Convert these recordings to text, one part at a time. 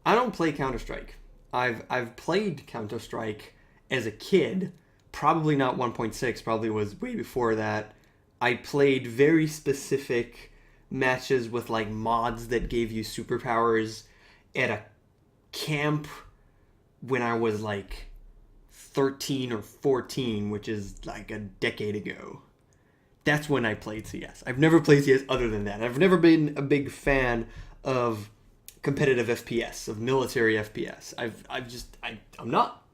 I don't play Counter-Strike. I've played Counter-Strike as a kid, probably not 1.6, probably was way before that. I played very specific matches with like mods that gave you superpowers at a camp when I was like 13 or 14, which is like a decade ago. That's when I played CS. I've never played CS other than that. I've never been a big fan of competitive FPS, of military FPS. I'm not.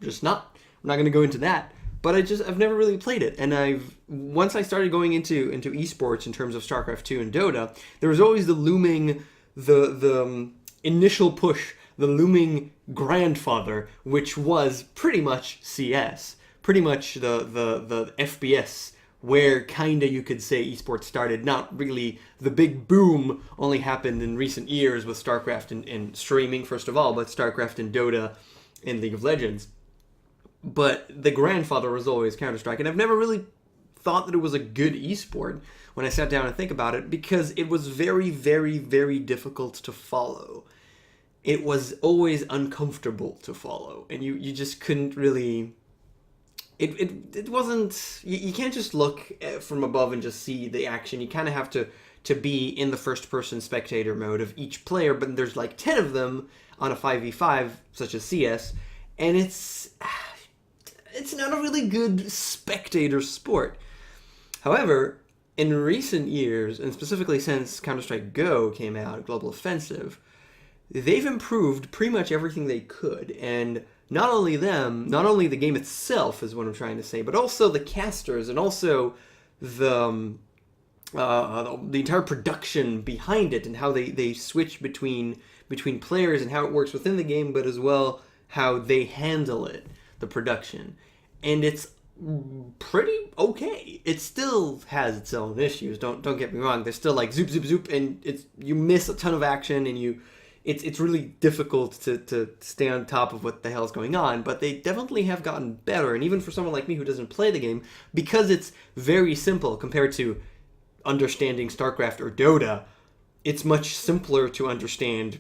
Just not. I'm not going to go into that. But I've never really played it. And once I started going into eSports in terms of StarCraft 2 and Dota, there was always the looming, the initial push, the looming grandfather, which was pretty much CS. Pretty much the FPS where kinda you could say esports started. Not really. The big boom only happened in recent years with StarCraft and streaming, first of all, but StarCraft and Dota and League of Legends. But the grandfather was always Counter-Strike, and I've never really thought that it was a good esport when I sat down and think about it, because it was very, very, very difficult to follow. It was always uncomfortable to follow, and you just couldn't really... It wasn't... You can't just look from above and just see the action. You kind of have to be in the first-person spectator mode of each player, but there's like 10 of them on a 5v5, such as CS, and it's not a really good spectator sport. However, in recent years, and specifically since Counter-Strike Go came out, Global Offensive, they've improved pretty much everything they could, and not only them, not only the game itself is what I'm trying to say, but also the casters and also the entire production behind it and how they switch between players and how it works within the game, but as well how they handle it, the production. And it's pretty okay. It still has its own issues. Don't get me wrong. There's still like zoop zoop zoop, and you miss a ton of action, and it's really difficult to stay on top of what the hell's going on, but they definitely have gotten better. And even for someone like me who doesn't play the game, because it's very simple compared to understanding StarCraft or Dota, it's much simpler to understand.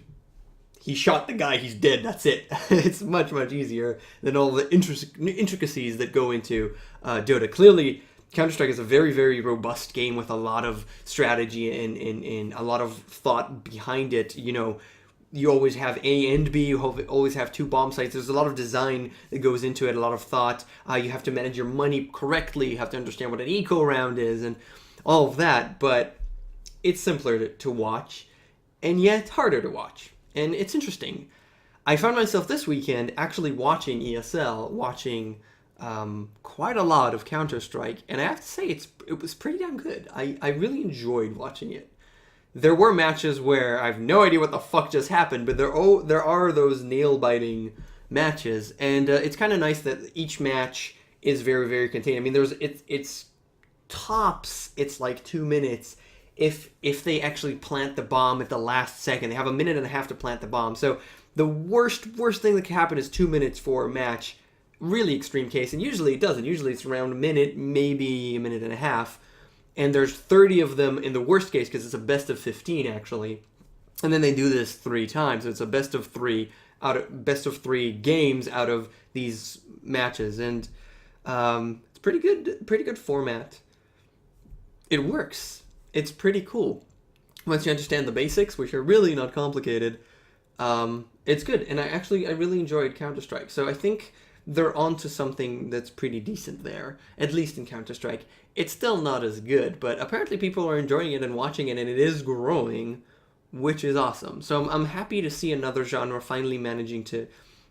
He shot the guy, he's dead, that's it. It's much, much easier than all the intricacies that go into Dota. Clearly, Counter-Strike is a very, very robust game with a lot of strategy and a lot of thought behind it. You know, you always have A and B, you always have two bomb sites. There's a lot of design that goes into it, a lot of thought. You have to manage your money correctly, you have to understand what an eco round is, and all of that. But it's simpler to watch, and yet harder to watch. And it's interesting. I found myself this weekend actually watching ESL, watching quite a lot of Counter-Strike, and I have to say it was pretty damn good. I really enjoyed watching it. There were matches where I have no idea what the fuck just happened, but there are those nail-biting matches, and it's kind of nice that each match is very, very contained. I mean, it's tops, it's like 2 minutes, if they actually plant the bomb at the last second. They have a minute and a half to plant the bomb. So the worst thing that can happen is 2 minutes for a match. Really extreme case, and usually it doesn't. Usually it's around a minute, maybe a minute and a half. And there's 30 of them in the worst case, because it's a best of 15 actually. And then they do this 3 times. So it's a best of 3 games out of these matches, and it's pretty good format. It works. It's pretty cool. Once you understand the basics, which are really not complicated, it's good. And I really enjoyed Counter-Strike. So I think they're onto something that's pretty decent there, at least in Counter-Strike. It's still not as good, but apparently people are enjoying it and watching it, and it is growing, which is awesome. So I'm happy to see another genre finally managing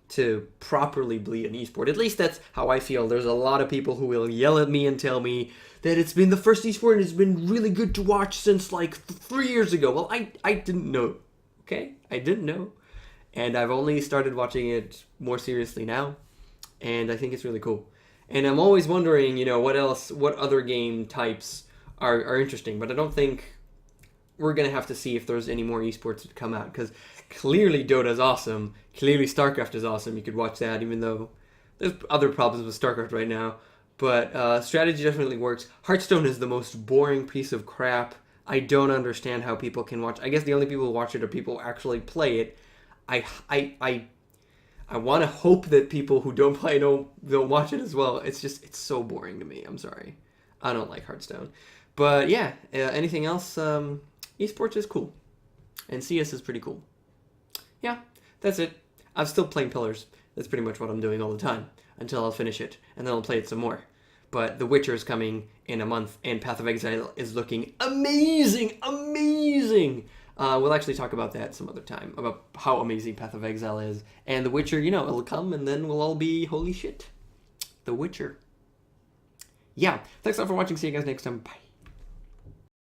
to properly be an esport. At least that's how I feel. There's a lot of people who will yell at me and tell me that it's been the first esport and it's been really good to watch since like 3 years ago. Well, I didn't know. Okay? I didn't know. And I've only started watching it more seriously now. And I think it's really cool. And I'm always wondering, what other game types are interesting. But I don't think we're going to have to see if there's any more esports that come out. Because clearly Dota is awesome. Clearly StarCraft is awesome. You could watch that, even though there's other problems with StarCraft right now. But strategy definitely works. Hearthstone is the most boring piece of crap. I don't understand how people can watch. I guess the only people who watch it are people who actually play it. I want to hope that people who don't play don't watch it as well. It's so boring to me. I'm sorry. I don't like Hearthstone. But yeah, anything else? Esports is cool. And CS is pretty cool. Yeah, that's it. I'm still playing Pillars. That's pretty much what I'm doing all the time until I'll finish it. And then I'll play it some more. But The Witcher is coming in a month, and Path of Exile is looking amazing! Amazing! We'll actually talk about that some other time, about how amazing Path of Exile is. And The Witcher, it'll come, and then we'll all be, holy shit, The Witcher. Yeah, thanks a lot for watching. See you guys next time. Bye.